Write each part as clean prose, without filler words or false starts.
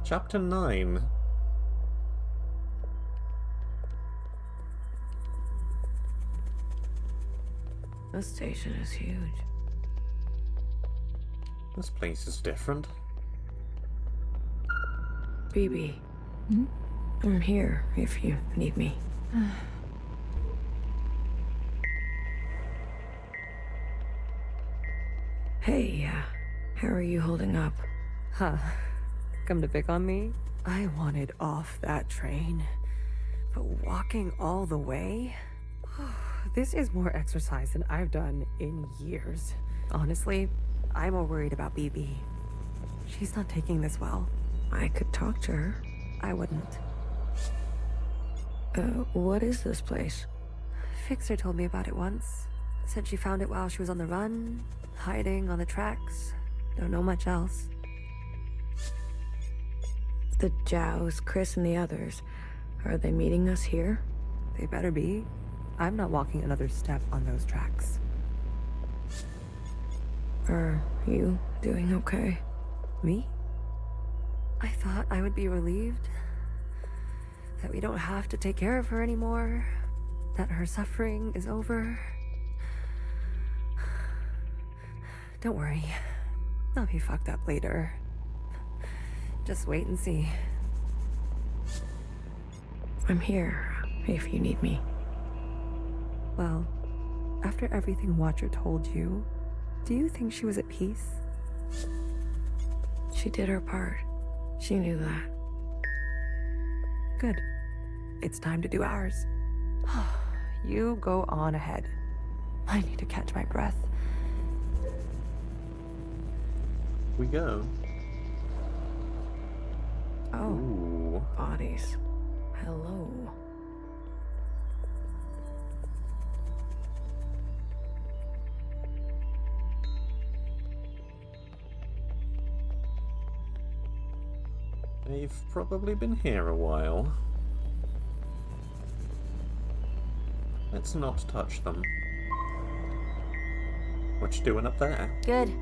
Chapter 9. This station is huge. This place is different. BB. I'm here if you need me. Hey, how are you holding up? Huh. Come to pick on me? I wanted off that train. But walking all the way? This is more exercise than I've done in years. Honestly, I'm more worried about BB. She's not taking this well. I could talk to her. I wouldn't. What is this place? Fixer told me about it once. Said she found it while she was on the run, hiding on the tracks. Don't know much else. The Jows, Chris, and the others. Are they meeting us here? They better be. I'm not walking another step on those tracks. Are you doing okay? Me? I thought I would be relieved. That we don't have to take care of her anymore. That her suffering is over. Don't worry. I'll be fucked up later. Just wait and see. I'm here if you need me. Well, after everything Watcher told you, do you think she was at peace? She did her part. She knew that. Good. It's time to do ours. You go on ahead. I need to catch my breath. We go. Oh, Ooh. bodies. Hello. They've probably been here a while. Let's not touch them. What you doing up there? Good.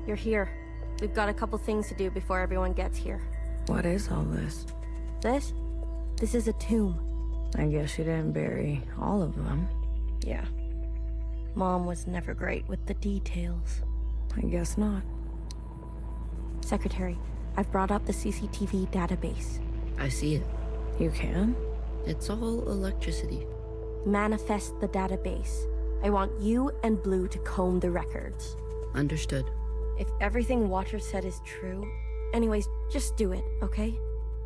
You're here. We've got a couple things to do before everyone gets here. What is all this? This? This is a tomb. I guess you didn't bury all of them. Yeah. Mom was never great with the details. I guess not. Secretary, I've brought up the CCTV database. I see it. You can? It's all electricity. Manifest the database. I want you and Blue to comb the records. Understood. If everything Watcher said is true... Anyways, just do it, okay?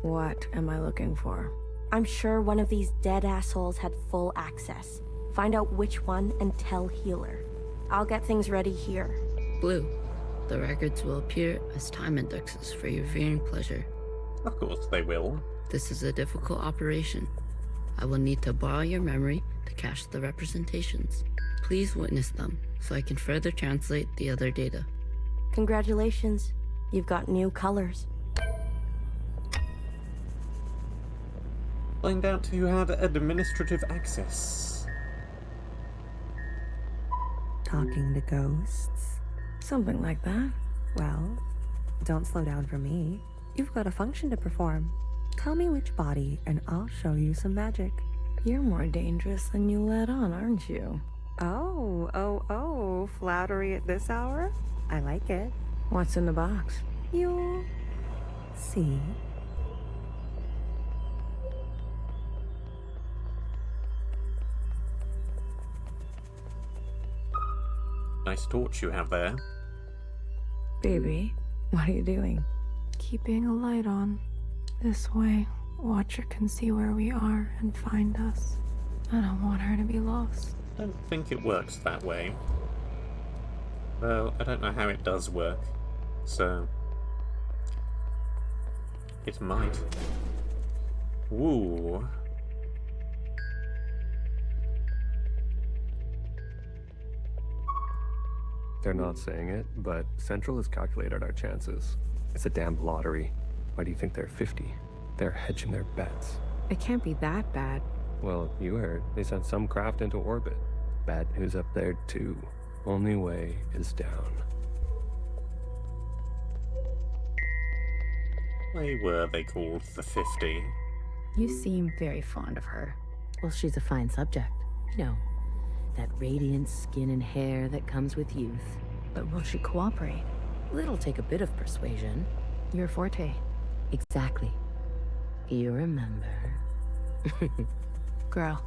What am I looking for? I'm sure one of these dead assholes had full access. Find out which one and tell Healer. I'll get things ready here. Blue, the records will appear as time indexes for your viewing pleasure. Of course they will. This is a difficult operation. I will need to borrow your memory to cache the representations. Please witness them so I can further translate the other data. Congratulations. You've got new colors. Find out who had administrative access. Talking to ghosts? Something like that. Well, don't slow down for me. You've got a function to perform. Tell me which body, and I'll show you some magic. You're more dangerous than you let on, aren't you? Oh, flattery at this hour? I like it. What's in the box? You'll see. Nice torch you have there. Baby, what are you doing? Keeping a light on. This way, Watcher can see where we are and find us. I don't want her to be lost. Don't think it works that way. Well, I don't know how it does work, so... It might. Ooh. They're not saying it, but Central has calculated our chances. It's a damn lottery. Why do you think they're 50? They're hedging their bets. It can't be that bad. Well, you heard. They sent some craft into orbit. Bad news up there, too. Only way is down. Why were they called the 50? You seem very fond of her. Well, she's a fine subject. You know, that radiant skin and hair that comes with youth. But will she cooperate? Well, it'll take a bit of persuasion. Your forte. Exactly. You remember. Girl,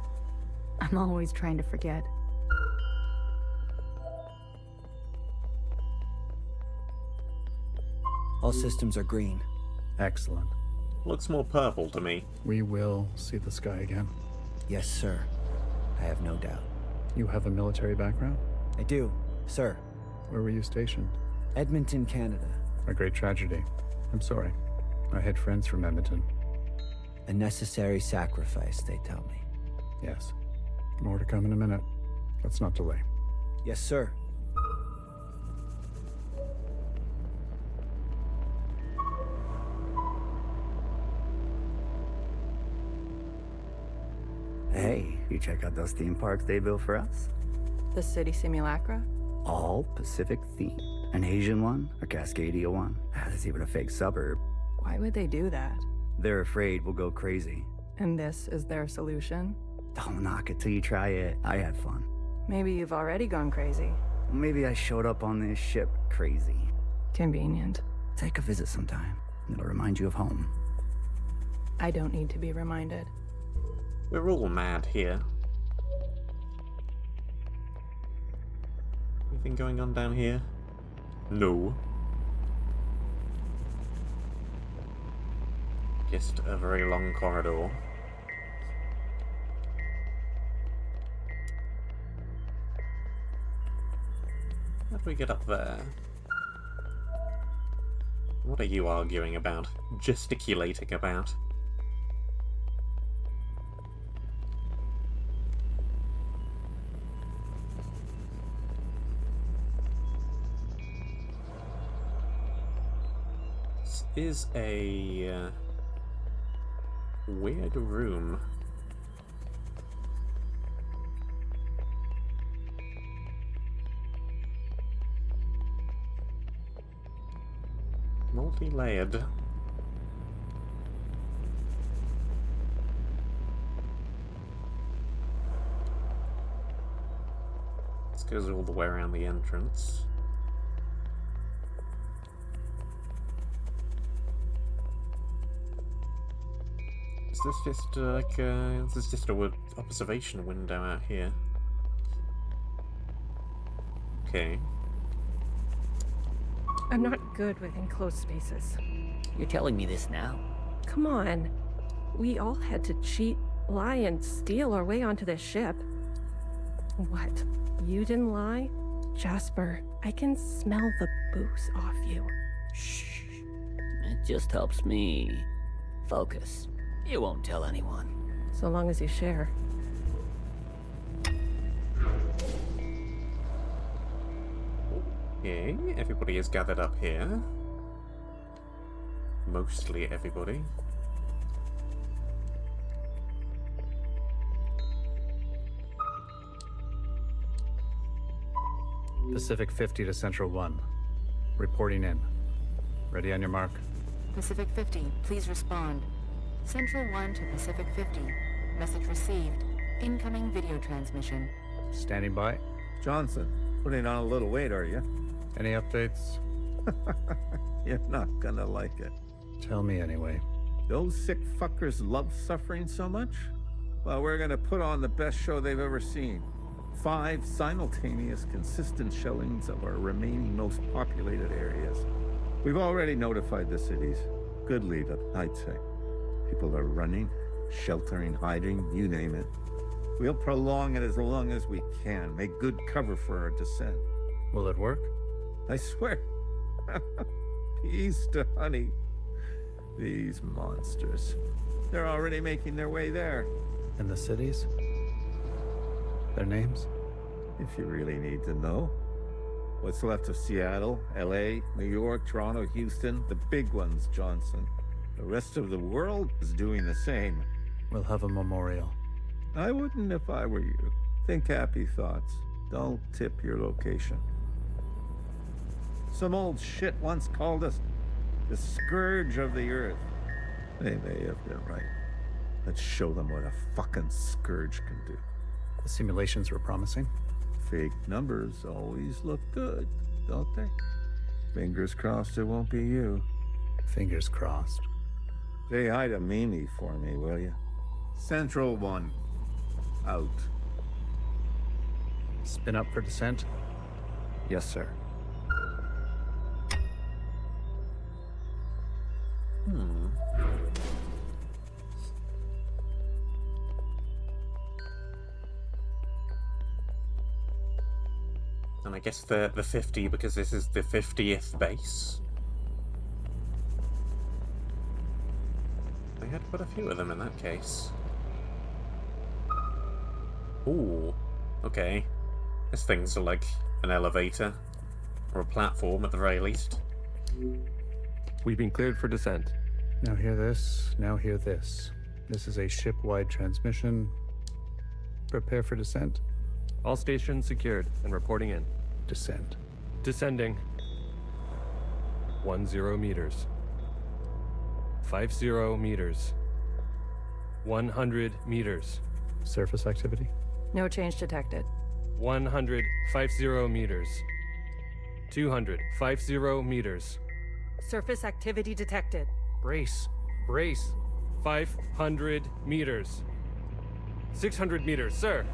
I'm always trying to forget. All systems are green. Excellent. Looks more purple to me. We will see the sky again. Yes, sir. I have no doubt. You have a military background? I do, sir. Where were you stationed? Edmonton, Canada. A great tragedy. I'm sorry. I had friends from Edmonton. A necessary sacrifice, they tell me. Yes. More to come in a minute. Let's not delay. Yes, sir. Hey, you check out those theme parks they built for us? The city simulacra? All Pacific themed. An Asian one, a Cascadia one. There's even a fake suburb. Why would they do that? They're afraid we'll go crazy. And this is their solution? Don't knock it till you try it. I had fun. Maybe you've already gone crazy. Maybe I showed up on this ship crazy. Convenient. Take a visit sometime. It'll remind you of home. I don't need to be reminded. We're all mad here. Anything going on down here? No. Just a very long corridor. How do we get up there? What are you arguing about? Gesticulating about? This is a weird room. Multi-layered. This goes all the way around the entrance. Is this just this is just a observation window out here? Okay. I'm not good with enclosed spaces. You're telling me this now? Come on. We all had to cheat, lie, and steal our way onto this ship. What? You didn't lie? Jasper, I can smell the booze off you. Shh. It just helps me focus. You won't tell anyone. So long as you share. Okay, everybody is gathered up here. Mostly everybody. Pacific 50 to Central 1. Reporting in. Ready on your mark. Pacific 50, please respond. Central 1 to Pacific 50. Message received. Incoming video transmission. Standing by. Johnson, putting on a little weight, are you? Any updates? You're not gonna like it. Tell me anyway. Those sick fuckers love suffering so much? Well, we're gonna put on the best show they've ever seen. 5 simultaneous, consistent shellings of our remaining most populated areas. We've already notified the cities. Good lead up, I'd say. People are running, sheltering, hiding, you name it. We'll prolong it as long as we can, make good cover for our descent. Will it work? I swear. Peace to honey. These monsters. They're already making their way there. In the cities? Their names? If you really need to know. What's left of Seattle, LA, New York, Toronto, Houston, the big ones, Johnson. The rest of the world is doing the same. We'll have a memorial. I wouldn't if I were you. Think happy thoughts. Don't tip your location. Some old shit once called us The scourge of the earth. They may have been right. Let's show them what a fucking scourge can do. The simulations were promising. Fake numbers always look good, don't they? Fingers crossed it won't be you. Fingers crossed. Say hi to Mimi for me, will you? Central 1. Out. Spin up for descent? Yes, sir. And I guess the 50 because this is the 50th base. They had quite a few of them in that case. Ooh, okay. This thing's like an elevator. Or a platform at the very least. We've been cleared for descent. Now hear this, now hear this. This is a ship-wide transmission. Prepare for descent. All stations secured and reporting in. Descent. Descending. 10 meters. 50 meters. 100 meters. Surface activity? No change detected. 150 meters. 250 meters. Surface activity detected. Brace. Brace. 500 meters. 600 meters, sir.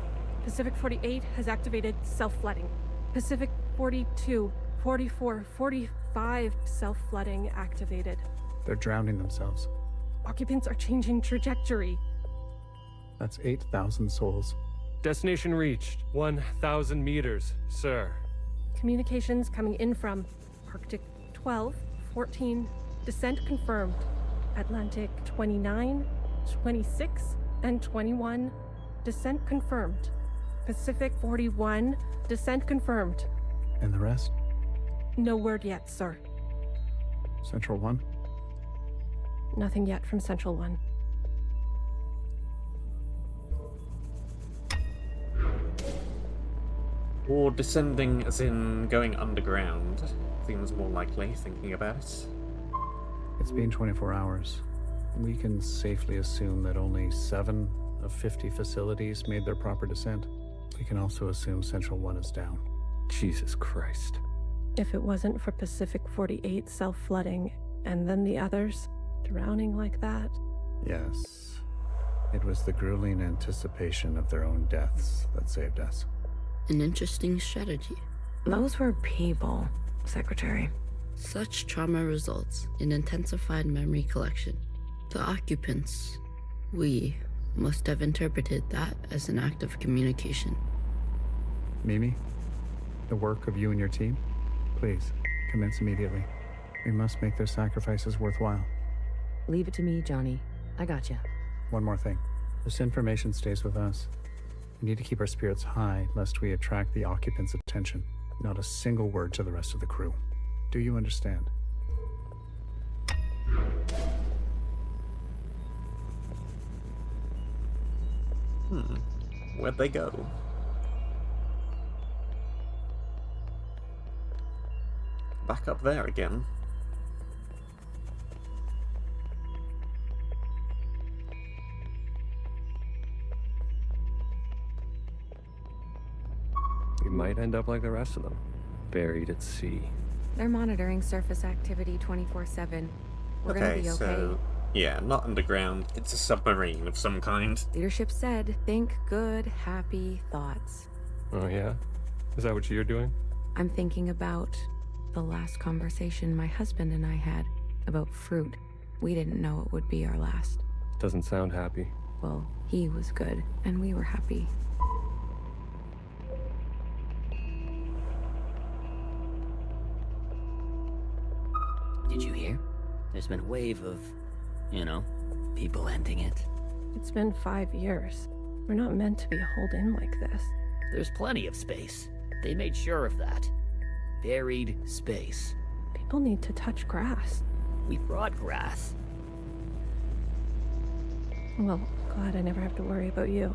Pacific 48 has activated self-flooding. Pacific 42, 44, 45 self-flooding activated. They're drowning themselves. Occupants are changing trajectory. That's 8,000 souls. Destination reached. 1,000 meters, sir. Communications coming in from Arctic 12, 14, descent confirmed. Atlantic 29, 26, and 21, descent confirmed. Pacific 41, descent confirmed. And the rest? No word yet, sir. Central 1? Nothing yet from Central 1. Or descending as in going underground. Seems more likely, thinking about it. It's been 24 hours. We can safely assume that only 7 of 50 facilities made their proper descent. We can also assume Central 1 is down. Jesus Christ. If it wasn't for Pacific 48 self-flooding, and then the others drowning like that. Yes. It was the grueling anticipation of their own deaths that saved us. An interesting strategy. Those were people, Secretary. Such trauma results in intensified memory collection. The occupants, we must have interpreted that as an act of communication. Mimi, the work of you and your team, please, commence immediately. We must make their sacrifices worthwhile. Leave it to me, Johnny. I got you. One more thing. This information stays with us. We need to keep our spirits high, lest we attract the occupants' attention. Not a single word to the rest of the crew. Do you understand? Where'd they go? Back up there again. We might end up like the rest of them, buried at sea. They're monitoring surface activity 24/7. We're gonna be okay. So, yeah, not underground. It's a submarine of some kind. Leadership said, think good, happy thoughts. Oh yeah? Is that what you're doing? I'm thinking about the last conversation my husband and I had about fruit. We didn't know it would be our last. Doesn't sound happy. Well, he was good, and we were happy. Did you hear? There's been a wave of, people ending it. It's been 5 years. We're not meant to be holed in like this. There's plenty of space. They made sure of that. Buried space. People need to touch grass. We brought grass. Well, glad I never have to worry about you.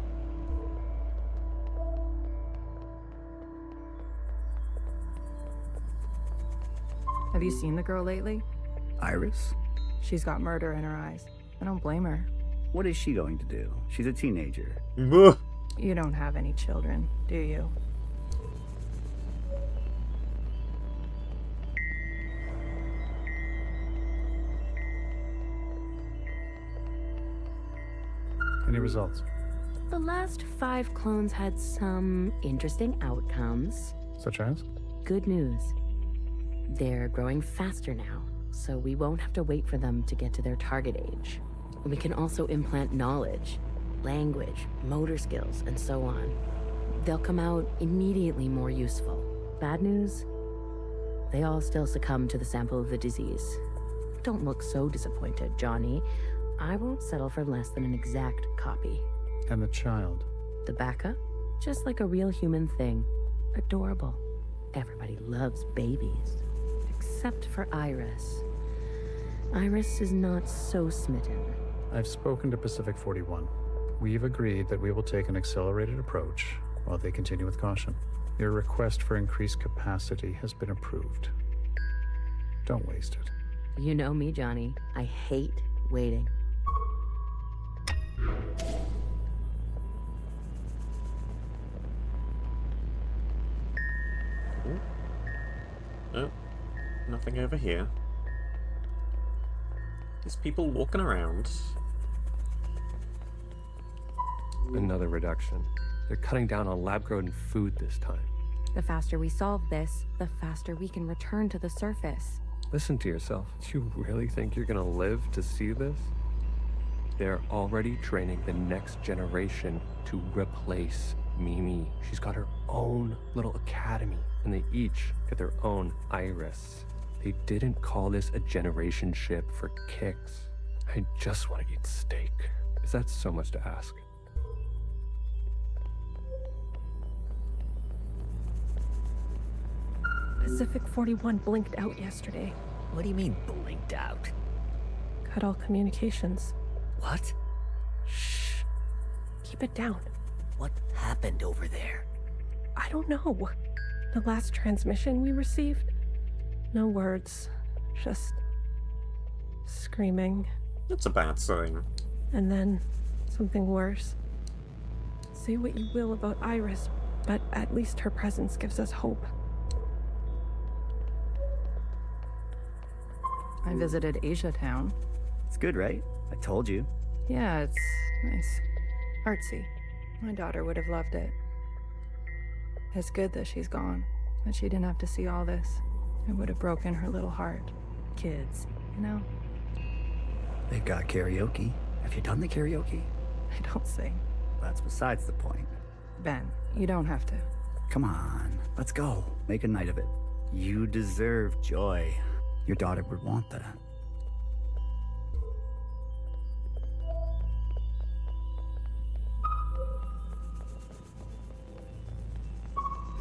Have you seen the girl lately? Iris? She's got murder in her eyes. I don't blame her. What is she going to do? She's a teenager. You don't have any children, do you? Any results? The last 5 clones had some interesting outcomes. Such as? Good news. They're growing faster now, so we won't have to wait for them to get to their target age. We can also implant knowledge, language, motor skills, and so on. They'll come out immediately more useful. Bad news? They all still succumb to the sample of the disease. Don't look so disappointed, Johnny. I won't settle for less than an exact copy. And the child? The backup? Just like a real human thing. Adorable. Everybody loves babies. Except for Iris. Iris is not so smitten. I've spoken to Pacific 41. We've agreed that we will take an accelerated approach while they continue with caution. Your request for increased capacity has been approved. Don't waste it. You know me, Johnny. I hate waiting. Oh, nothing over here. There's people walking around. Another reduction. They're cutting down on lab-grown food this time. The faster we solve this, the faster we can return to the surface. Listen to yourself. Do you really think you're gonna live to see this? They're already training the next generation to replace Mimi. She's got her own little academy, and they each get their own Iris. They didn't call this a generation ship for kicks. I just want to eat steak. Is that so much to ask? Pacific 41 blinked out yesterday. What do you mean, blinked out? Cut all communications. What? Shh. Keep it down. What happened over there? I don't know. The last transmission we received? No words. Just screaming. That's a bad sign. And then something worse. Say what you will about Iris, but at least her presence gives us hope. I visited Asia Town. It's good, right? I told you. Yeah, it's nice. Artsy. My daughter would have loved it. It's good that she's gone, that she didn't have to see all this. It would have broken her little heart. Kids, you know? They've got karaoke. Have you done the karaoke? I don't sing. That's besides the point. Ben, you don't have to. Come on, let's go. Make a night of it. You deserve joy. Your daughter would want that.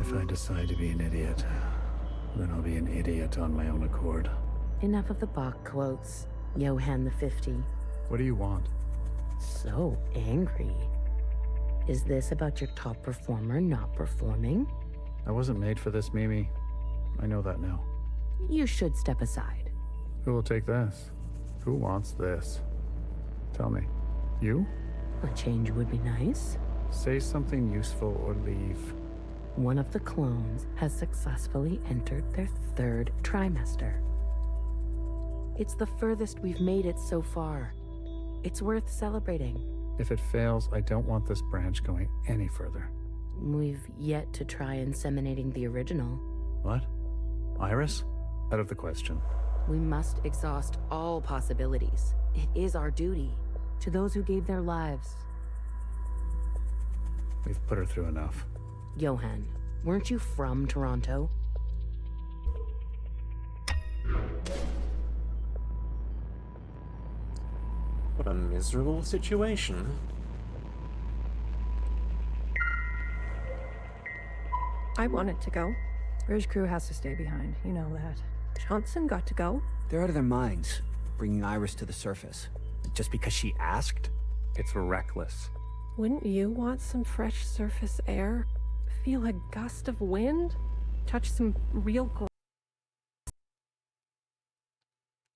If I decide to be an idiot, then I'll be an idiot on my own accord. Enough of the Bach quotes, Johann the 50. What do you want? So angry. Is this about your top performer not performing? I wasn't made for this, Mimi. I know that now. You should step aside. Who will take this? Who wants this? Tell me. You? A change would be nice. Say something useful or leave. One of the clones has successfully entered their 3rd trimester. It's the furthest we've made it so far. It's worth celebrating. If it fails, I don't want this branch going any further. We've yet to try inseminating the original. What? Iris? Out of the question. We must exhaust all possibilities. It is our duty to those who gave their lives. We've put her through enough. Johann, weren't you from Toronto? What a miserable situation. I wanted to go. Bridge crew has to stay behind. You know that. Johnson got to go. They're out of their minds, bringing Iris to the surface. Just because she asked? It's reckless. Wouldn't you want some fresh surface air? Feel a gust of wind? Touch some real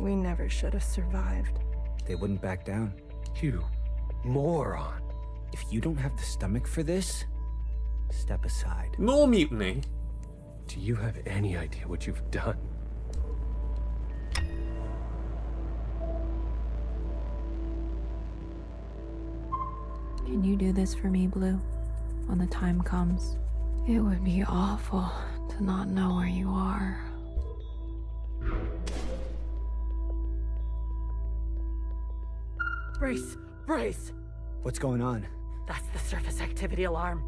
We never should have survived. They wouldn't back down. You moron. If you don't have the stomach for this, step aside. More mutiny. Do you have any idea what you've done? Can you do this for me, Blue? When the time comes? It would be awful to not know where you are. Brace! Brace! What's going on? That's the surface activity alarm.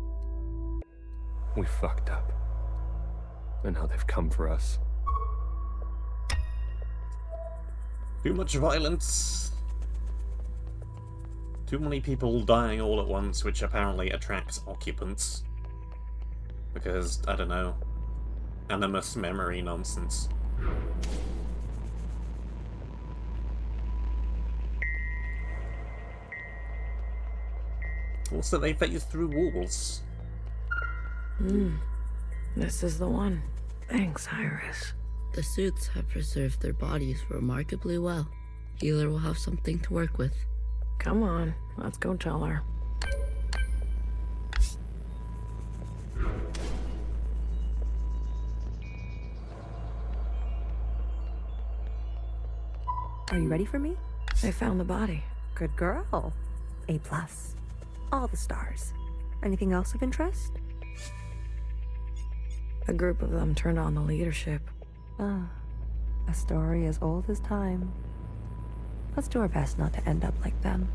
We fucked up. And now they've come for us. Too much violence. Too many people dying all at once, which apparently attracts occupants. Because, I don't know, animus memory nonsense. Also, they phase through walls. This is the one. Thanks, Iris. The suits have preserved their bodies remarkably well. Healer will have something to work with. Come on, let's go tell her. Are you ready for me? They found the body. Good girl. A+. All the stars. Anything else of interest? A group of them turned on the leadership. Ah, a story as old as time. Let's do our best not to end up like them.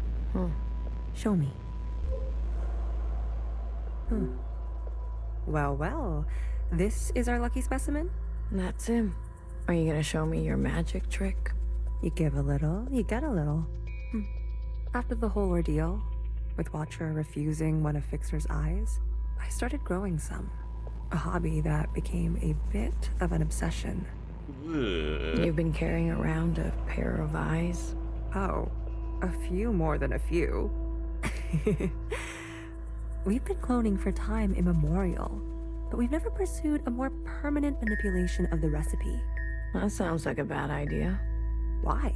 Show me. Well, well. This is our lucky specimen? That's him. Are you gonna show me your magic trick? You give a little, you get a little. After the whole ordeal, with Watcher refusing one of Fixer's eyes, I started growing some. A hobby that became a bit of an obsession. You've been carrying around a pair of eyes? Oh, a few more than a few. We've been cloning for time immemorial, but we've never pursued a more permanent manipulation of the recipe. That sounds like a bad idea. Why?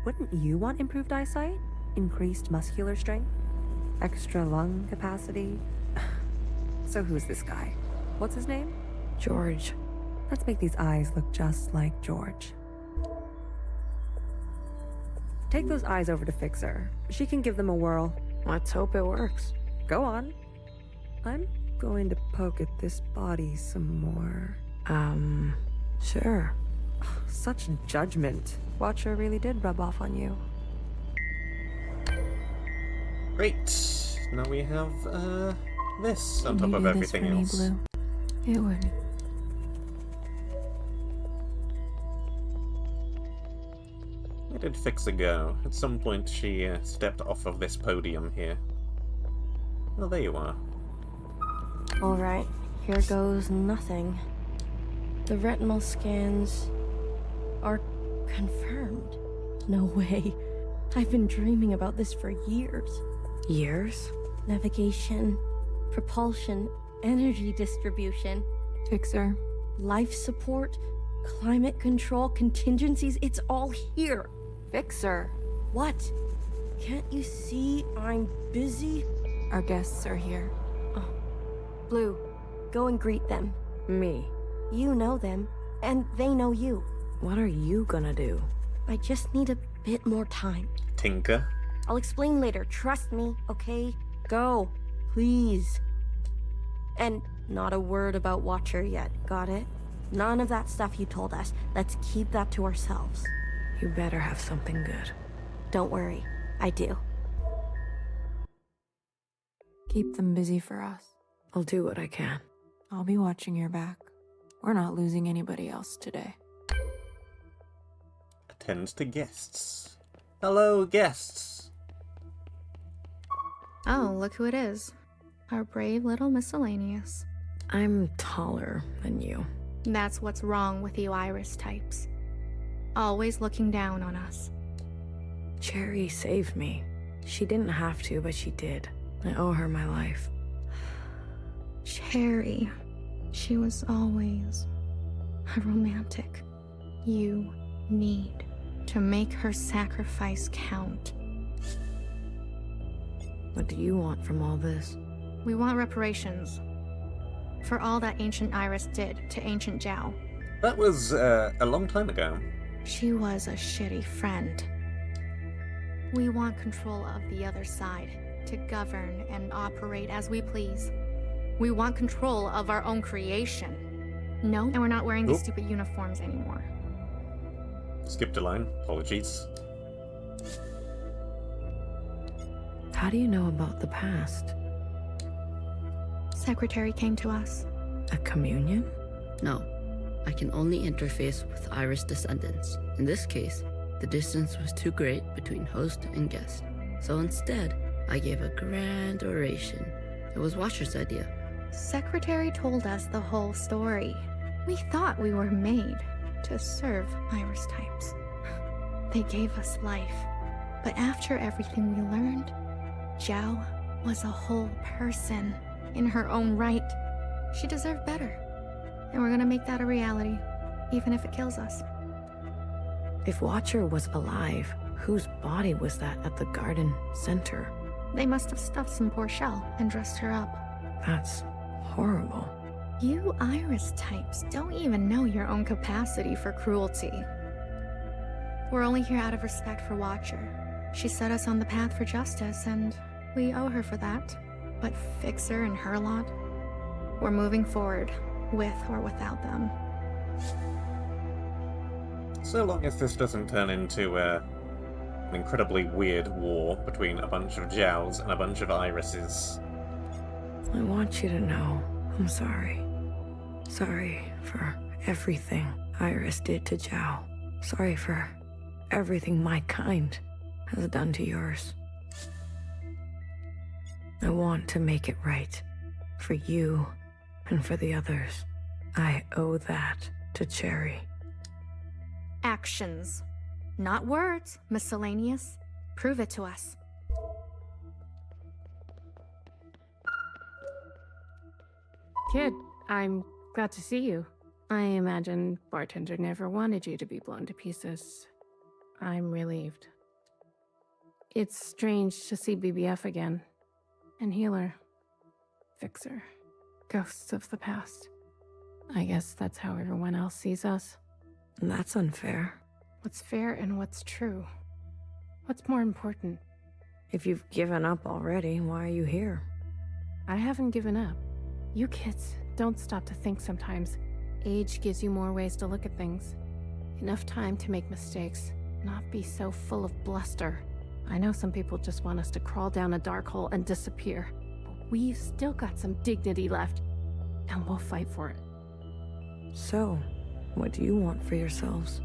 Wouldn't you want improved eyesight? Increased muscular strength? Extra lung capacity? So who's this guy? What's his name? George. Let's make these eyes look just like George. Take those eyes over to Fixer. She can give them a whirl. Let's hope it works. Go on. I'm going to poke at this body some more. Sure. Such judgment. Watcher really did rub off on you. Great. Now we have, this on top of everything else. Blue? It would. Where did Fixer go? At some point she stepped off of this podium here. Oh, there you are. Alright, here goes nothing. The retinal scans are confirmed. No way. I've been dreaming about this for years. Years? Navigation, propulsion, energy distribution, Fixer. life support, climate control, contingencies, it's all here. Fixer. What? Can't you see I'm busy? Our guests are here. Oh. Blue, go and greet them. Me. You know them, and they know you. What are you gonna do? I just need a bit more time. Tinker. I'll explain later, trust me, okay? Go, please. And not a word about Watcher yet, got it? None of that stuff you told us. Let's keep that to ourselves. You better have something good. Don't worry, I do. Keep them busy for us. I'll do what I can. I'll be watching your back. We're not losing anybody else today. Attend to guests. Hello, guests. Oh, look who it is. Our brave little miscellaneous. I'm taller than you. That's what's wrong with you Iris types. Always looking down on us. Cherry saved me. She didn't have to, but she did. I owe her my life. Cherry. She was always a romantic. You need to make her sacrifice count. What do you want from all this? We want reparations for all that Ancient Iris did to Ancient Zhao. That was a long time ago. She was a shitty friend. We want control of the other side, to govern and operate as we please. We want control of our own creation. No, and we're not wearing these stupid uniforms anymore. Skipped a line. Apologies. How do you know about the past? Secretary came to us. A communion? No, I can only interface with Iris descendants. In this case, the distance was too great between host and guest. So instead, I gave a grand oration. It was Watcher's idea. Secretary told us the whole story. We thought we were made to serve Iris types. They gave us life. But after everything we learned, Zhao was a whole person in her own right. She deserved better. And we're gonna make that a reality, even if it kills us. If Watcher was alive, whose body was that at the garden center? They must have stuffed some poor shell and dressed her up. That's horrible. You Iris types don't even know your own capacity for cruelty. We're only here out of respect for Watcher. She set us on the path for justice, and we owe her for that. But Fixer and her lot, we're moving forward, with or without them. So long as this doesn't turn into an incredibly weird war between a bunch of Zhaos and a bunch of Irises. I want you to know I'm sorry. Sorry for everything Iris did to Zhao. Sorry for everything my kind has done to yours. I want to make it right. For you and for the others. I owe that to Cherry. Actions. Not words, miscellaneous. Prove it to us. Kid, I'm glad to see you. I imagine Bartender never wanted you to be blown to pieces. I'm relieved. It's strange to see BBF again. And Healer. Fixer. Ghosts of the past. I guess that's how everyone else sees us. That's unfair. What's fair and what's true? What's more important? If you've given up already, why are you here? I haven't given up. You kids don't stop to think sometimes. Age gives you more ways to look at things. Enough time to make mistakes, not be so full of bluster. I know some people just want us to crawl down a dark hole and disappear, but we've still got some dignity left, and we'll fight for it. So, what do you want for yourselves?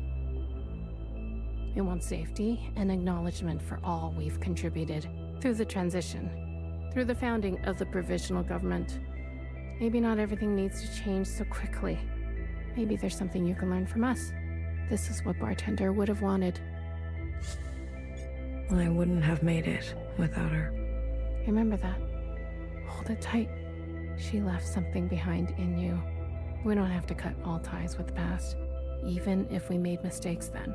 We want safety and acknowledgement for all we've contributed through the transition, through the founding of the provisional government. Maybe not everything needs to change so quickly. Maybe there's something you can learn from us. This is what Bartender would have wanted. I wouldn't have made it without her. Remember that. Hold it tight. She left something behind in you. We don't have to cut all ties with the past, even if we made mistakes then.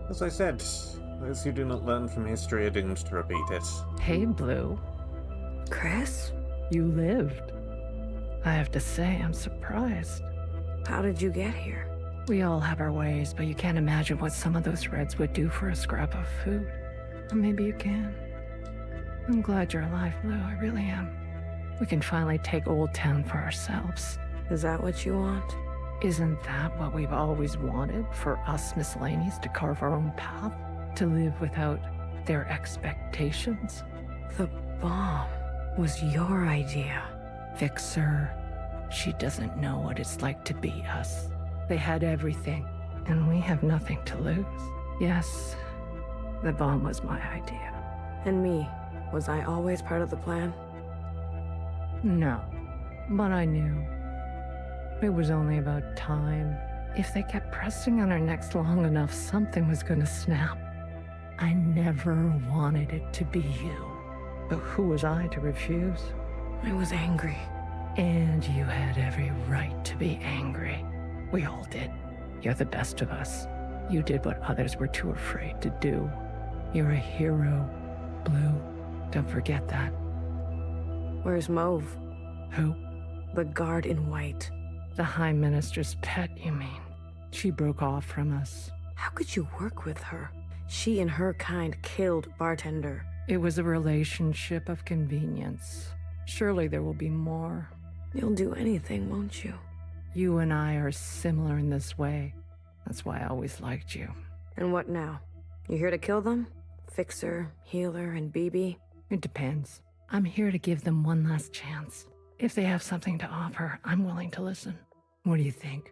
As I said, those who do not learn from history are doomed to repeat it. Hey, Blue. Chris? You lived. I have to say, I'm surprised. How did you get here? We all have our ways, but you can't imagine what some of those Reds would do for a scrap of food. Or maybe you can. I'm glad you're alive, Blue. I really am. We can finally take Old Town for ourselves. Is that what you want? Isn't that what we've always wanted? For us miscellaneous to carve our own path? To live without their expectations? The bomb was your idea. Fixer. She doesn't know what it's like to be us. They had everything, and we have nothing to lose. Yes, the bomb was my idea. And me? Was I always part of the plan? No, but I knew. It was only about time. If they kept pressing on our necks long enough, something was gonna snap. I never wanted it to be you. But who was I to refuse? I was angry. And you had every right to be angry. We all did. You're the best of us. You did what others were too afraid to do. You're a hero, Blue. Don't forget that. Where's Mauve? Who? The guard in white. The High Minister's pet, you mean? She broke off from us. How could you work with her? She and her kind killed Bartender. It was a relationship of convenience. Surely there will be more. You'll do anything, won't you? You and I are similar in this way. That's why I always liked you. And what now? You here to kill them? Fixer, healer, and BB? It depends. I'm here to give them one last chance. If they have something to offer, I'm willing to listen. What do you think?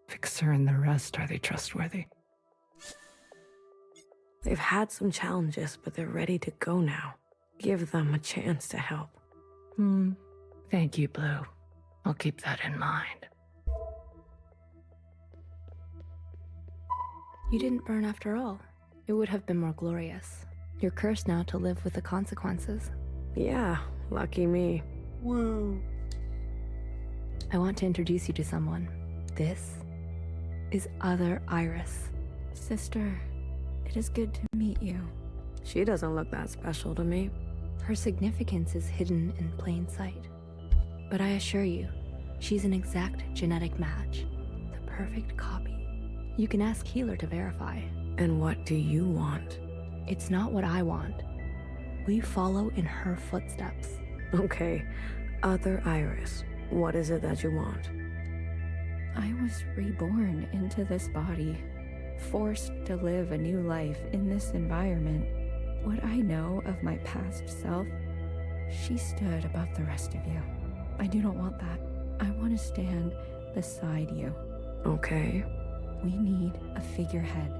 Fixer and the rest, are they trustworthy? They've had some challenges, but they're ready to go now. Give them a chance to help. Thank you, Blue. I'll keep that in mind. You didn't burn after all. It would have been more glorious. You're cursed now to live with the consequences. Yeah, lucky me. Woo. I want to introduce you to someone. This is Other Iris. Sister, it is good to meet you. She doesn't look that special to me. Her significance is hidden in plain sight. But I assure you, she's an exact genetic match. The perfect copy. You can ask Healer to verify. And what do you want? It's not what I want. We follow in her footsteps. Okay, Other Iris, what is it that you want? I was reborn into this body, forced to live a new life in this environment. What I know of my past self, she stood above the rest of you. I do not want that. I want to stand beside you. Okay. We need a figurehead,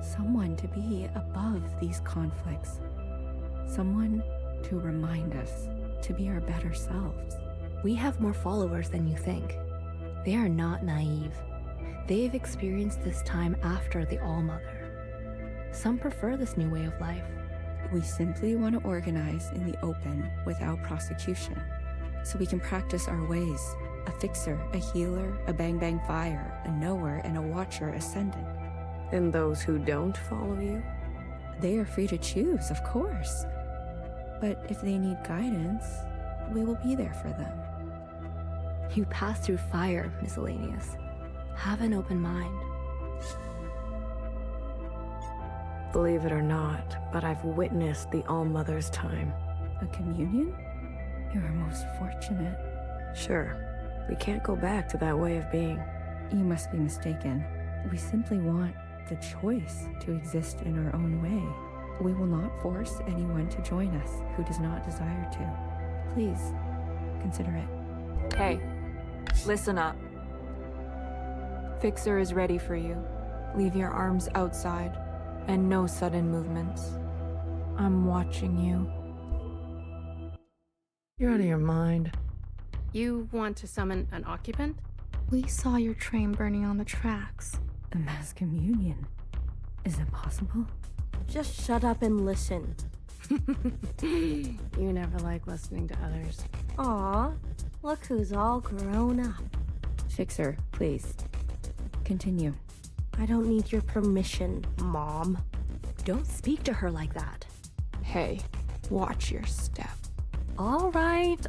someone to be above these conflicts, someone to remind us to be our better selves. We have more followers than you think. They are not naive. They've experienced this time after the All-Mother. Some prefer this new way of life. We simply want to organize in the open without prosecution, so we can practice our ways. A fixer, a healer, a bang-bang fire, a knower, and a watcher ascendant. And those who don't follow you? They are free to choose, of course. But if they need guidance, we will be there for them. You pass through fire, Miscellaneous. Have an open mind. Believe it or not, but I've witnessed the All-Mother's time. A communion? You are most fortunate. Sure. We can't go back to that way of being. You must be mistaken. We simply want the choice to exist in our own way. We will not force anyone to join us who does not desire to. Please, consider it. Hey, listen up. Fixer is ready for you. Leave your arms outside, and no sudden movements. I'm watching you. You're out of your mind. You want to summon an occupant? We saw your train burning on the tracks. A mass communion. Is it possible? Just shut up and listen. You never like listening to others. Aw, look who's all grown up. Fixer, please. Continue. I don't need your permission, Mom. Don't speak to her like that. Hey, watch your step. All right.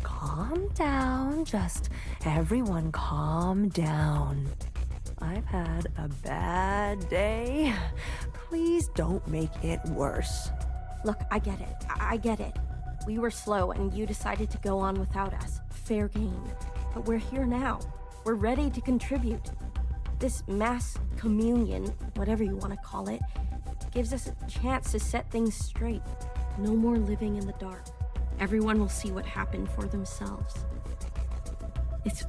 Calm down. Just everyone calm down. I've had a bad day. Please don't make it worse. Look, I get it. I get it. We were slow and you decided to go on without us. Fair game. But we're here now. We're ready to contribute. This mass communion, whatever you want to call it, gives us a chance to set things straight. No more living in the dark. Everyone will see what happened for themselves. It's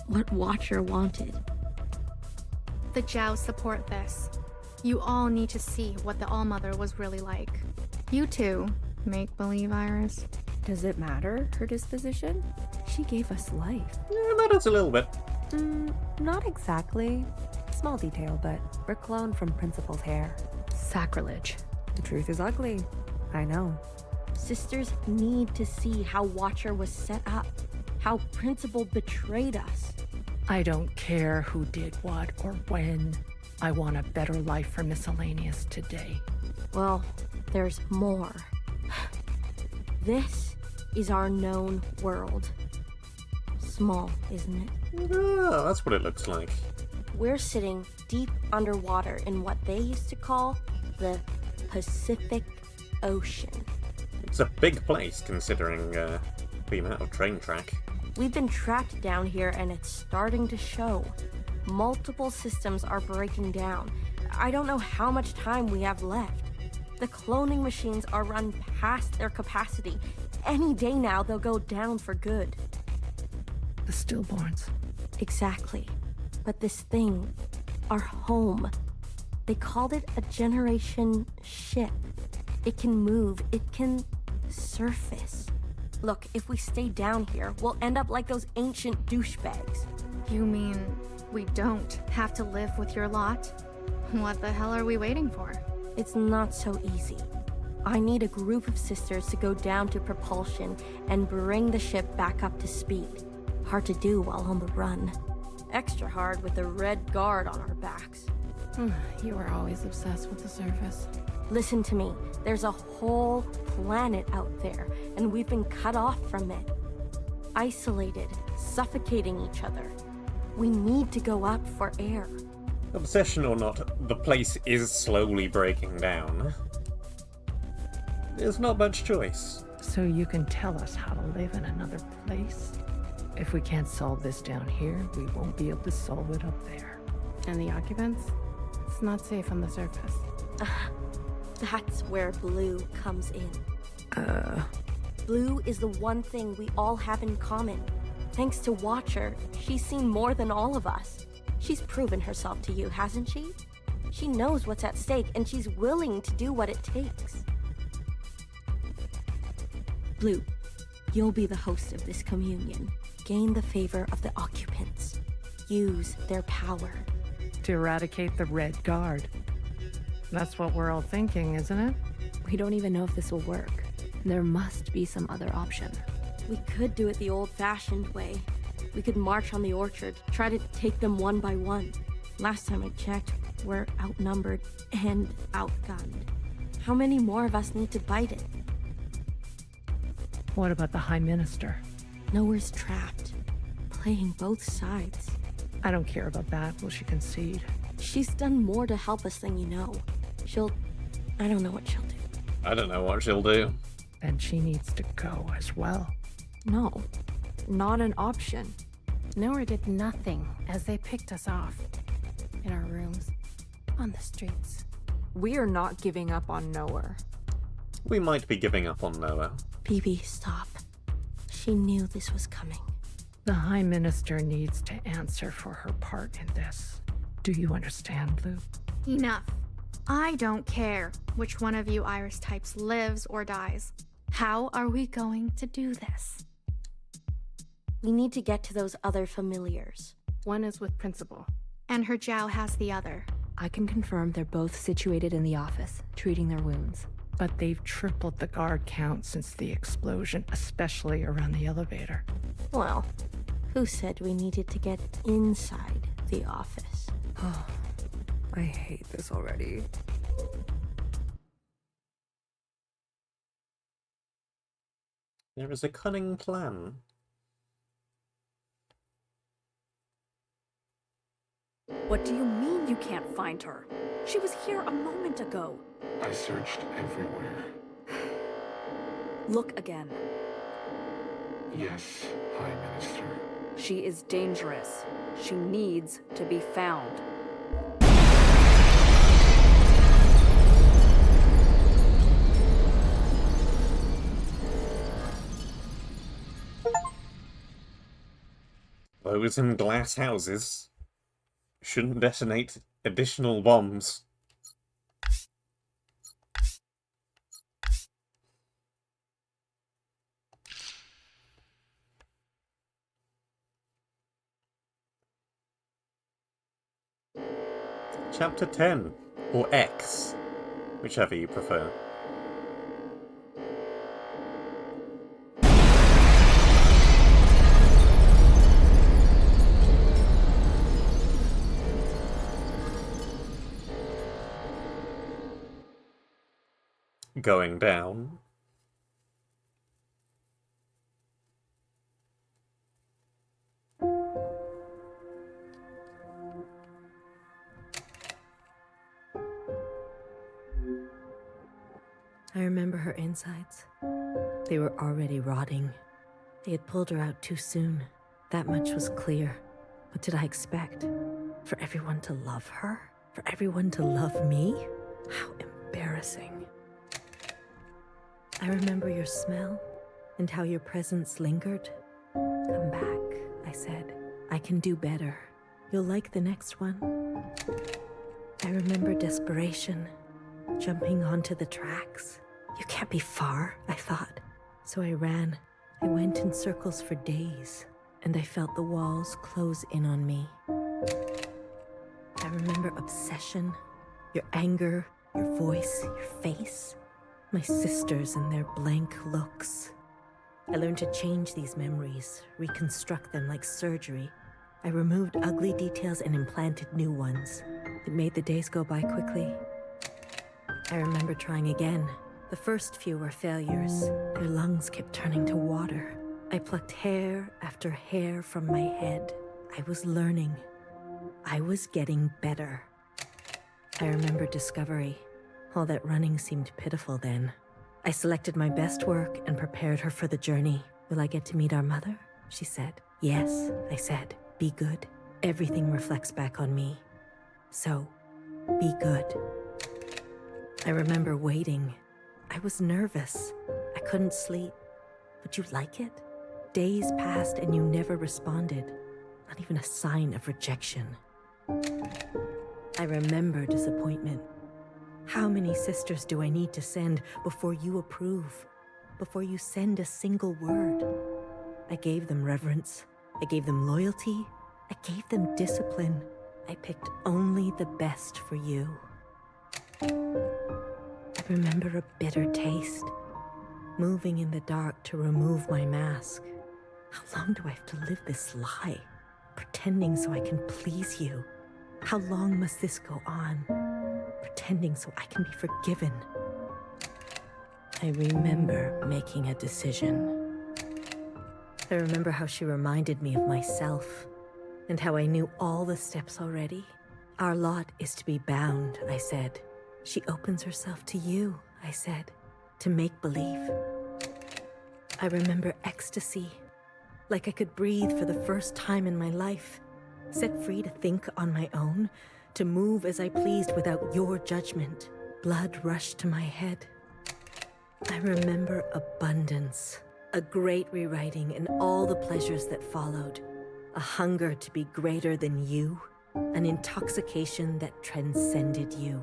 what Watcher wanted. The Zhao support this. You all need to see what the All-Mother was really like. You too, make-believe Iris. Does it matter, her disposition? She gave us life. Yeah, that is a little bit. Not exactly. Small detail, but we're cloned from Principal's hair. Sacrilege. The truth is ugly. I know. Sisters need to see how Watcher was set up, how Principal betrayed us. I don't care who did what or when. I want a better life for Miscellaneous today. Well, there's more. This is our known world. Small, isn't it? Oh, that's what it looks like. We're sitting deep underwater in what they used to call the Pacific Ocean. It's a big place, considering the amount of train track. We've been trapped down here, and it's starting to show. Multiple systems are breaking down. I don't know how much time we have left. The cloning machines are run past their capacity. Any day now, they'll go down for good. The stillborns. Exactly. But this thing, our home, they called it a generation ship. It can move, it can surface. Look, if we stay down here, we'll end up like those ancient douchebags. You mean we don't have to live with your lot? What the hell are we waiting for? It's not so easy. I need a group of sisters to go down to propulsion and bring the ship back up to speed. Hard to do while on the run. Extra hard with the Red Guard on our backs. You were always obsessed with the surface. Listen to me. There's a whole planet out there, and we've been cut off from it. Isolated, suffocating each other. We need to go up for air. Obsession or not, the place is slowly breaking down. There's not much choice. So you can tell us how to live in another place? If we can't solve this down here, we won't be able to solve it up there. And the occupants? It's not safe on the surface. That's where Blue comes in. Blue is the one thing we all have in common. Thanks to Watcher, she's seen more than all of us. She's proven herself to you, hasn't she? She knows what's at stake, and she's willing to do what it takes. Blue, you'll be the host of this communion. Gain the favor of the occupants. Use their power. To eradicate the Red Guard. That's what we're all thinking, isn't it? We don't even know if this will work. There must be some other option. We could do it the old-fashioned way. We could march on the orchard, try to take them one by one. Last time I checked, we're outnumbered and outgunned. How many more of us need to bite it? What about the High Minister? Nowhere's trapped. Playing both sides. I don't care about that. Will she concede? She's done more to help us than you know. I don't know what she'll do. I don't know what she'll do. And she needs to go as well. No, not an option. Nowhere did nothing as they picked us off. In our rooms, on the streets. We are not giving up on Nowhere. We might be giving up on Noah. Bibi, stop. She knew this was coming. The High Minister needs to answer for her part in this. Do you understand, Blue? Enough. I don't care which one of you Iris types lives or dies. How are we going to do this? We need to get to those other familiars. One is with Principal. And her Jow has the other. I can confirm they're both situated in the office, treating their wounds. But they've tripled the guard count since the explosion, especially around the elevator. Well, who said we needed to get inside the office? Oh, I hate this already. There is a cunning plan. What do you mean you can't find her? She was here a moment ago. I searched everywhere. Look again. Yes, High Minister. She is dangerous. She needs to be found. Those in glass houses shouldn't detonate additional bombs. Chapter 10, or X, whichever you prefer. going down. I remember her insides. They were already rotting. They had pulled her out too soon. That much was clear. What did I expect? For everyone to love her? For everyone to love me? How embarrassing. I remember your smell and how your presence lingered. Come back, I said. I can do better. You'll like the next one. I remember desperation, jumping onto the tracks. You can't be far, I thought. So I ran. I went in circles for days, and I felt the walls close in on me. I remember obsession, your anger, your voice, your face, my sisters and their blank looks. I learned to change these memories, reconstruct them like surgery. I removed ugly details and implanted new ones. It made the days go by quickly. I remember trying again. The first few were failures. Their lungs kept turning to water. I plucked hair after hair from my head. I was learning. I was getting better. I remember discovery. All that running seemed pitiful then. I selected my best work and prepared her for the journey. Will I get to meet our mother? She said. Yes, I said. Be good. Everything reflects back on me. So, be good. I remember waiting. I was nervous. I couldn't sleep. Would you like it? Days passed and you never responded. Not even a sign of rejection. I remember disappointment. How many sisters do I need to send before you approve? Before you send a single word? I gave them reverence. I gave them loyalty. I gave them discipline. I picked only the best for you. I remember a bitter taste. Moving in the dark to remove my mask. How long do I have to live this lie? Pretending so I can please you. How long must this go on? Pretending so I can be forgiven. I remember making a decision. I remember how she reminded me of myself, and how I knew all the steps already. Our lot is to be bound, I said. She opens herself to you, I said, to make believe. I remember ecstasy, like I could breathe for the first time in my life, set free to think on my own, to move as I pleased without your judgment. Blood rushed to my head. I remember abundance, a great rewriting and all the pleasures that followed, a hunger to be greater than you, an intoxication that transcended you.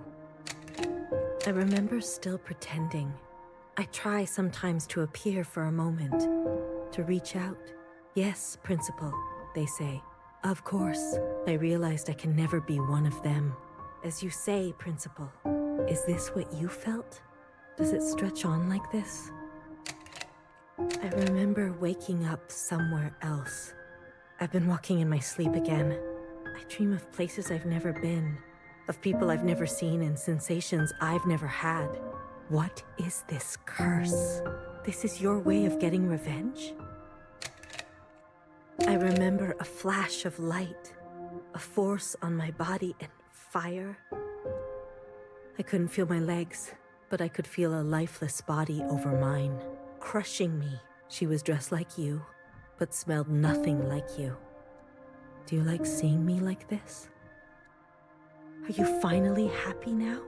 I remember still pretending. I try sometimes to appear for a moment, to reach out. Yes, Principal, they say. Of course, I realized I can never be one of them. As you say, Principal, is this what you felt? Does it stretch on like this? I remember waking up somewhere else. I've been walking in my sleep again. I dream of places I've never been, of people I've never seen and sensations I've never had. What is this curse? This is your way of getting revenge? I remember a flash of light, a force on my body and fire. I couldn't feel my legs, but I could feel a lifeless body over mine, crushing me. She was dressed like you, but smelled nothing like you. Do you like seeing me like this? Are you finally happy now?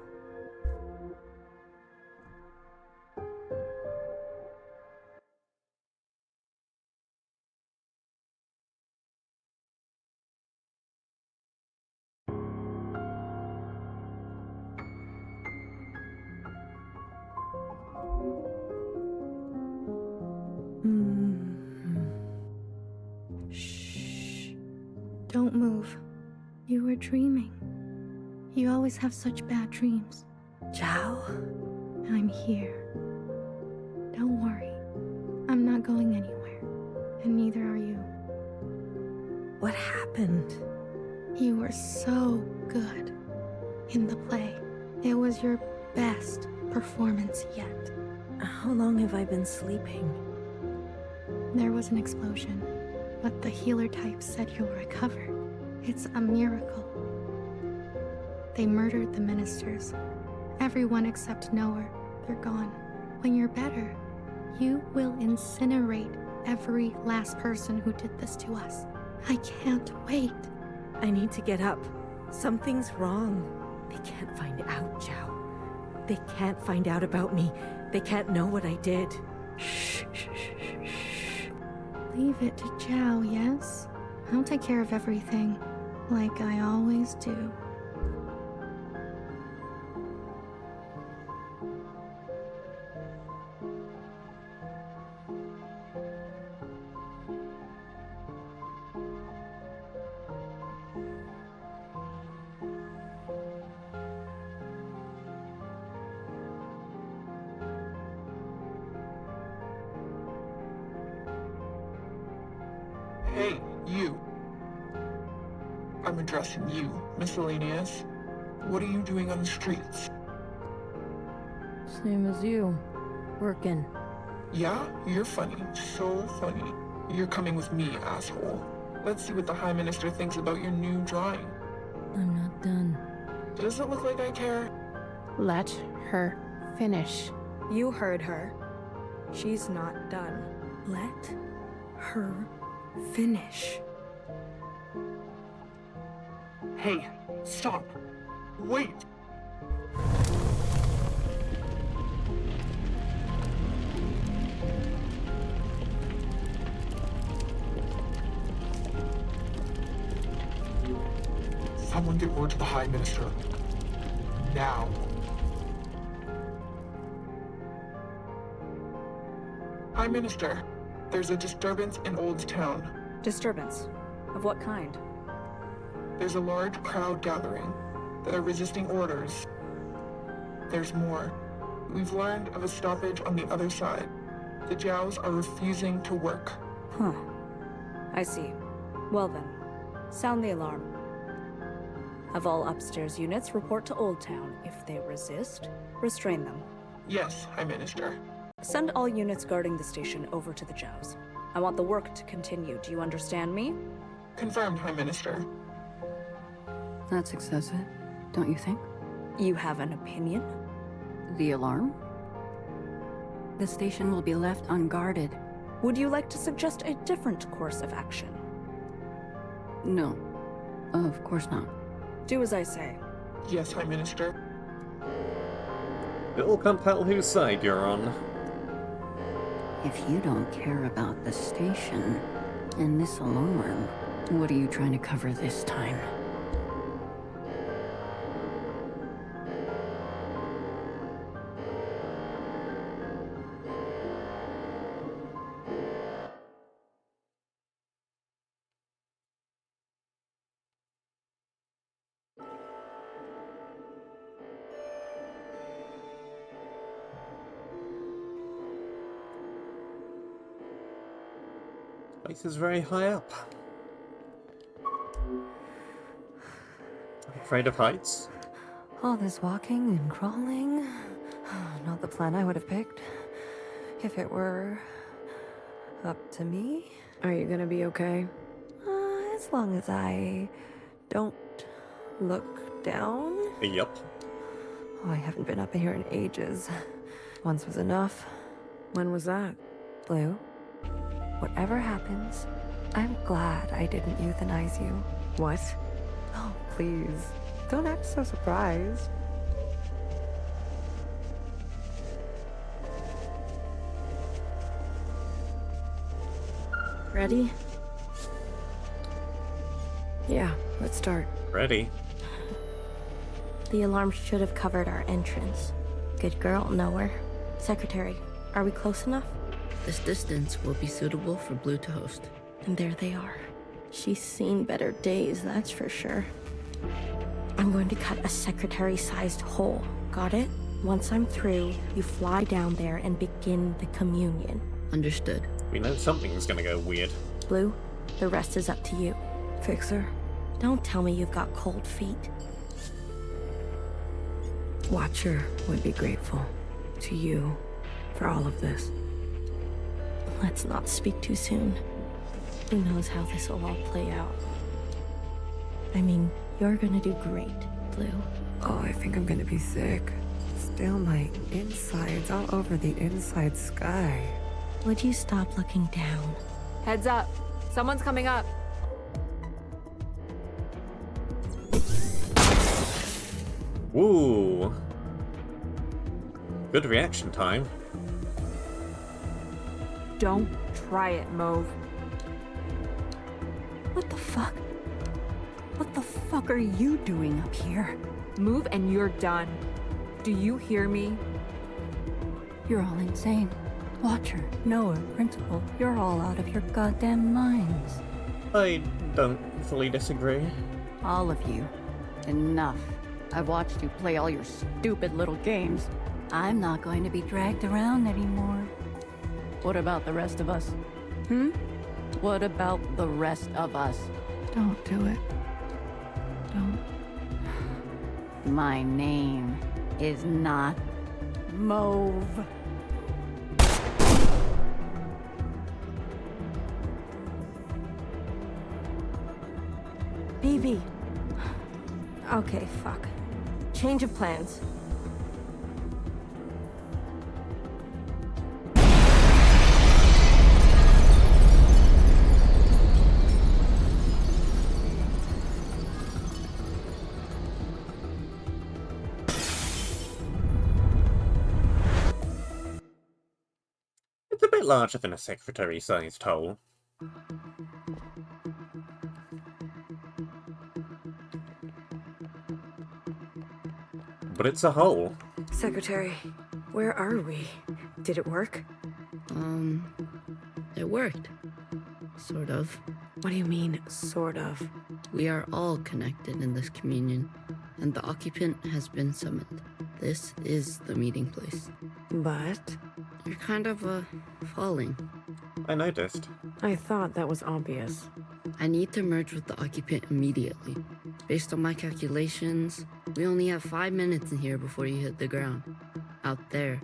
Shh. Don't move. You were dreaming. You always have such bad dreams. Zhao? I'm here. Don't worry. I'm not going anywhere. And neither are you. What happened? You were so good in the play. It was your best performance yet. How long have I been sleeping? There was an explosion, but the healer type said you'll recover. It's a miracle. They murdered the ministers. Everyone except Noah. They're gone. When you're better, you will incinerate every last person who did this to us. I can't wait. I need to get up. Something's wrong. They can't find out, Zhao. They can't find out about me. They can't know what I did. Shh, shh, shh, shh. Leave it to Zhao, yes? I'll take care of everything, like I always do. Hey, you. I'm addressing you, miscellaneous. What are you doing on the streets? Same as you. Working. Yeah? You're funny. So funny. You're coming with me, asshole. Let's see what the High Minister thinks about your new drawing. I'm not done. Does it look like I care? Let her finish. You heard her. She's not done. Let her finish. Hey, stop. Wait. Someone get word to the High Minister. Now. High Minister, there's a disturbance in Old Town. Disturbance? Of what kind? There's a large crowd gathering. They're resisting orders. There's more. We've learned of a stoppage on the other side. The Zhaos are refusing to work. Huh. I see. Well then, sound the alarm. Have all upstairs units report to Old Town. If they resist, restrain them. Yes, High Minister. Send all units guarding the station over to the Zhaos. I want the work to continue. Do you understand me? Confirmed, High Minister. That's excessive, don't you think? You have an opinion? The alarm? The station will be left unguarded. Would you like to suggest a different course of action? No, of course not. Do as I say. Yes, High Minister. Bill can't tell whose side you're on. If you don't care about the station and this alarm, what are you trying to cover this time? Place is very high up. Afraid of heights? All this walking and crawling. Not the plan I would have picked. If it were up to me. Are you gonna be okay? As long as I don't look down. Yup. Oh, I haven't been up here in ages. Once was enough. When was that? Blue, whatever happens, I'm glad I didn't euthanize you. What? Oh, please. Don't act so surprised. Ready? Yeah, let's start. Ready. The alarm should have covered our entrance. Good girl, Nowhere. Secretary, are we close enough? This distance will be suitable for Blue to host. And there they are. She's seen better days, that's for sure. I'm going to cut a secretary-sized hole. Got it? Once I'm through, you fly down there and begin the communion. Understood. We know something's gonna go weird. Blue, the rest is up to you. Fixer? Don't tell me you've got cold feet. Watcher would be grateful. to you for all of this. Let's not speak too soon. Who knows how this will all play out? I mean, you're gonna do great, Blue. Oh, I think I'm gonna be sick. Still my insides all over the inside sky. Would you stop looking down? Heads up. Someone's coming up. Ooh. Good reaction time. Don't try it, Mauve. What the fuck? What the fuck are you doing up here? Move and you're done. Do you hear me? You're all insane. Watcher, Noah, Principal, you're all out of your goddamn minds. I don't fully disagree. All of you. Enough. I've watched you play all your stupid little games. I'm not going to be dragged around anymore. What about the rest of us? What about the rest of us? Don't do it. Don't. My name is not Mauve. BB. Okay, fuck. Change of plans. It's a bit larger than a secretary-sized hole. But it's a hole. Secretary, where are we? Did it work? It worked. Sort of. What do you mean, sort of? We are all connected in this communion, and the occupant has been summoned. This is the meeting place. But? You're kind of, falling. I noticed. I thought that was obvious. I need to merge with the occupant immediately. Based on my calculations, we only have 5 minutes in here before you hit the ground. Out there.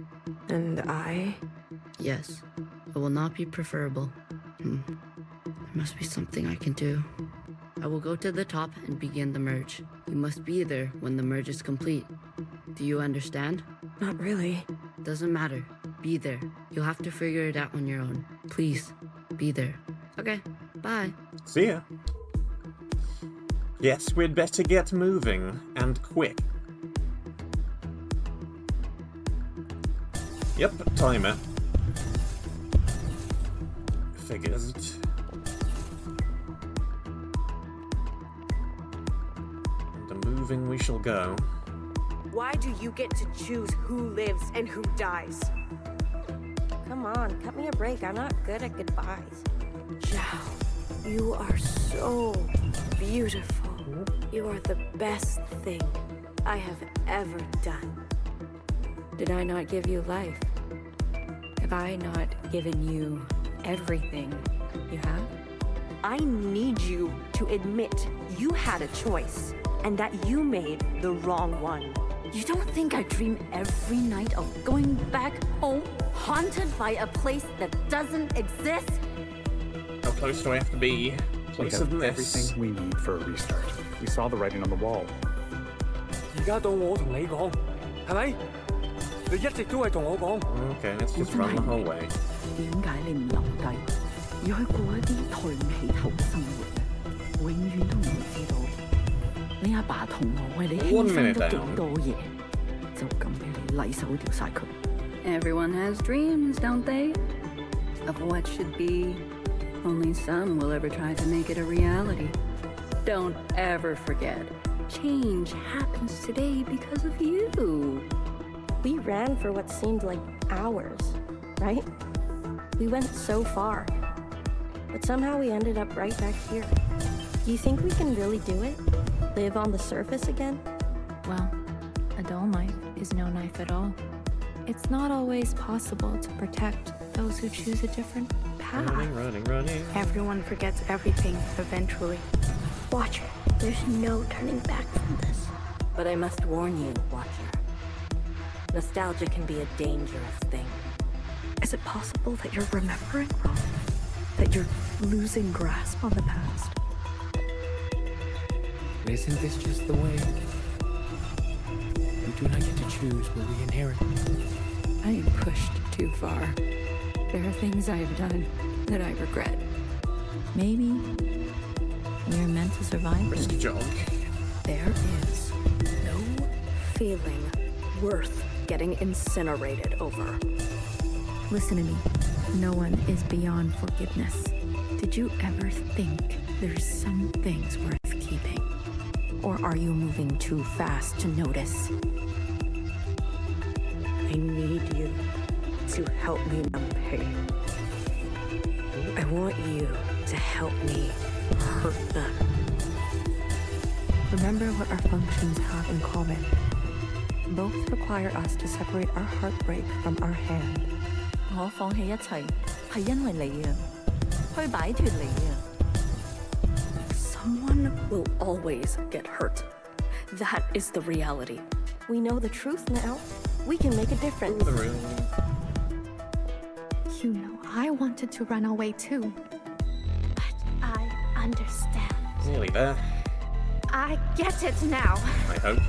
And I? Yes. It will not be preferable. There must be something I can do. I will go to the top and begin the merge. You must be there when the merge is complete. Do you understand? Not really. Doesn't matter. Be there. You'll have to figure it out on your own. Please, be there. Okay, bye. See ya. Yes, we'd better get moving, and quick. Yep, timer. Figures. And moving we shall go. Why do you get to choose who lives and who dies? Come on, cut me a break. I'm not good at goodbyes. Zhao, you are so beautiful. You are the best thing I have ever done. Did I not give you life? Have I not given you everything you have? I need you to admit you had a choice and that you made the wrong one. You don't think I dream every night of going back home, haunted by a place that doesn't exist? How close do I have to be? We Closer have than this. everything we need for a restart. We saw the writing on the wall. 而家到我同你講，係咪？你一直都係同我講。Okay, let's just run the whole way. 點解你唔留低，要去過一啲抬唔起頭嘅生活？永遠都唔會知道，你阿爸同我為你犧牲咗幾多嘢，就咁俾你禮手掉晒佢。Everyone has dreams, don't they? Of what should be. Only some will ever try to make it a reality. Don't ever forget, change happens today because of you. We ran for what seemed like hours, right? We went so far. But somehow we ended up right back here. Do you think we can really do it? Live on the surface again? Well, a dull knife is no knife at all. It's not always possible to protect those who choose a different path. Running. Everyone forgets everything eventually. Watcher, there's no turning back from this. But I must warn you, Watcher. Nostalgia can be a dangerous thing. Is it possible that you're remembering wrong? That you're losing grasp on the past? Isn't this just the way? We do not get to choose what we inherit. I am pushed too far. There are things I have done that I regret. Maybe we're meant to survive. Risk jog. There is no feeling worth getting incinerated over. Listen to me. No one is beyond forgiveness. Did you ever think there's some things worth keeping? Or are you moving too fast to notice? I need you to help me numb pain. I want you to help me hurt them. Remember what our functions have in common. Both require us to separate our heartbreak from our hand. 我放棄一切，係因為你啊，去擺脫你啊。Someone will always get hurt. That is the reality. We know the truth now. We can make a difference. You know, I wanted to run away too. But I understand. Nearly there, I get it now. I hope.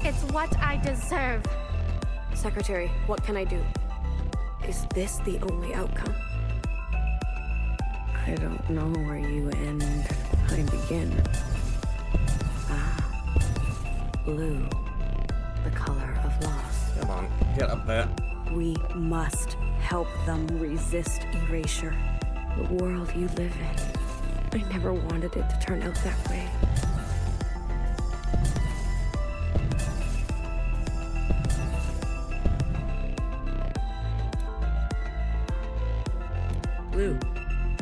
It's what I deserve. Secretary, what can I do? Is this the only outcome? I don't know where you end, I begin. Blue, the color of loss. Come on, get up there. We must help them resist erasure. The world you live in. I never wanted it to turn out that way. Blue,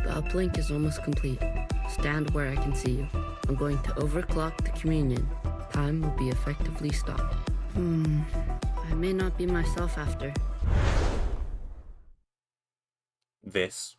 the uplink is almost complete. Stand where I can see you. I'm going to overclock the communion. Time will be effectively stopped. I may not be myself after. This.